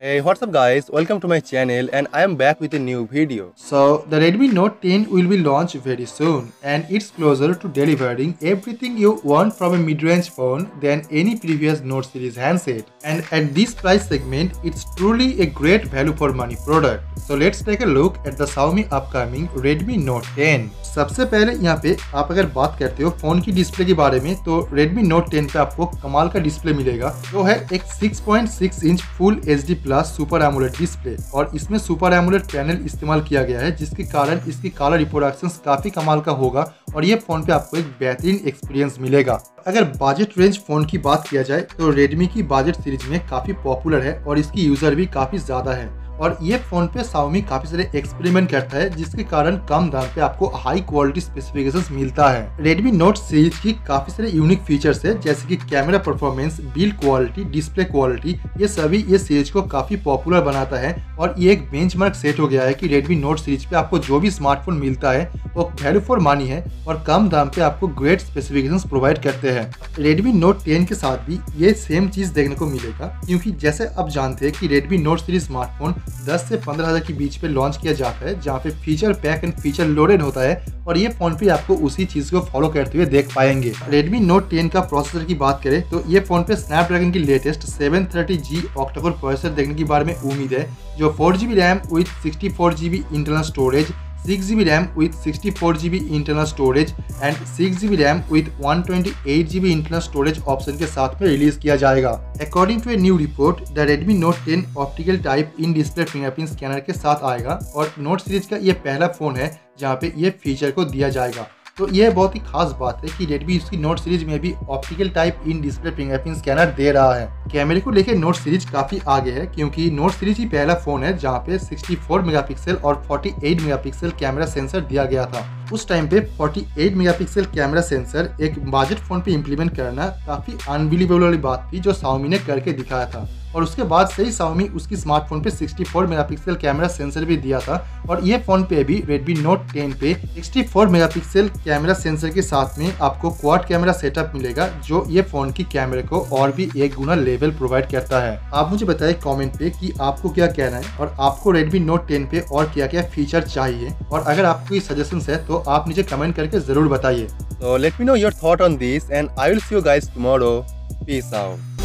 Hey, what's up guys? Welcome to my channel and I am back with a new video. So the Redmi Note 10 will be launched very soon and it's closer to delivering everything you want from a mid-range phone than any previous Note series handset. And at this price segment, it's truly a great value for money product. So let's take a look at the Xiaomi upcoming Redmi Note 10. सबसे पहले यहाँ पे आप अगर बात करते हो phone की डिस्प्ले के बारे में तो Redmi Note 10 पे आपको कमाल का डिस्प्ले मिलेगा जो है एक 6.6 inch full HD plus super AMOLED display और इसमें सुपर एमोलेड पैनल इस्तेमाल किया गया है जिसके कारण इसकी कलर रिप्रोडक्शंस काफी कमाल का होगा और ये फोन पे आपको एक बेहतरीन एक्सपीरियंस मिलेगा। अगर बजट रेंज फोन की बात किया जाए तो Redmi की बजट सीरीज में काफी पॉपुलर है और इसकी यूजर भी काफी ज्यादा है और ये फोन पे Xiaomi काफी सारे एक्सपेरिमेंट करता है जिसके कारण कम दाम पे आपको हाई क्वालिटी स्पेसिफिकेशंस मिलता है। Redmi Note सीरीज की काफी सारे यूनिक फीचर्स है जैसे कि camera performance, build quality, display quality, ये सभी ये सीरीज को काफी पॉपुलर बनाता है और ये एक बेंचमार्क सेट हो गया है कि Redmi Note सीरीज पे आपको जो भी स्मार्टफोन मिलता है वो वैल्यू फॉर मनी है और कम दाम पे आपको ग्रेट स्पेसिफिकेशंस प्रोवाइड करते हैं। Redmi Note 10 के साथ भी ये सेम चीज देखने को मिलेगा क्योंकि जैसे आप जानते हैं कि Redmi Note सीरीज स्मार्टफोन 10 से 15,000 के बीच पे लॉन्च किया जाता है जहाँ pay feature pack and feature loaded होता है और ये फोन पे आपको उसी चीज को फॉलो करते हुए देख पाएंगे। Redmi Note 10 का प्रोसेसर की बात करें तो ये फोन पे Snapdragon की latest 730G octa core processor देखने के बारे में उम्मीद है जो 4GB RAM with 64GB internal storage, 6GB RAM with 64GB internal storage and 6GB RAM with 128GB internal storage option के साथ में रिलीज किया जाएगा। According to a new report, the Redmi Note 10 optical type in display fingerprint scanner के साथ आएगा और note series का ये पहला फोन है जहाँ पे ये फीचर को दिया जाएगा। तो यह बहुत ही खास बात है कि Redmi इसकी नोट सीरीज में भी optical type in display fingerprint scanner दे रहा है। कैमरे को लेकर नोट सीरीज काफी आगे है क्योंकि नोट सीरीज ही पहला फोन है जहां पे 64 मेगापिक्सल और 48 मेगापिक्सल कैमरा सेंसर दिया गया था। उस टाइम पे 48 मेगापिक्सल कैमरा सेंसर एक बजट फोन पे इम्प्लीमेंट करना काफी अनबिलीवेबल वाली बात थी जो Xiaomi ने करके दिखाया था और उसके बाद से ही Xiaomi उसकी स्मार्टफोन पे 64 मेगापिक्सल कैमरा सेंसर भी दिया था और ये फोन पे भी Redmi Note 10 पे 64 मेगापिक्सल कैमरा सेंसर के साथ में आपको क्वाड कैमरा सेटअप मिलेगा जो ये फोन की कैमरे को और भी एक गुना लेवल प्रोवाइड करता है। आप मुझे बताएं कमेंट पे कि आपको क्या कहना है और आपको Redmi Note 10 पे और क्या क्या फीचर चाहिए और अगर आपको कोई सजेशंस है तो आप नीचे कमेंट करके जरूर बताइए। So let me know your thought on this and I will see you guys tomorrow. Peace out.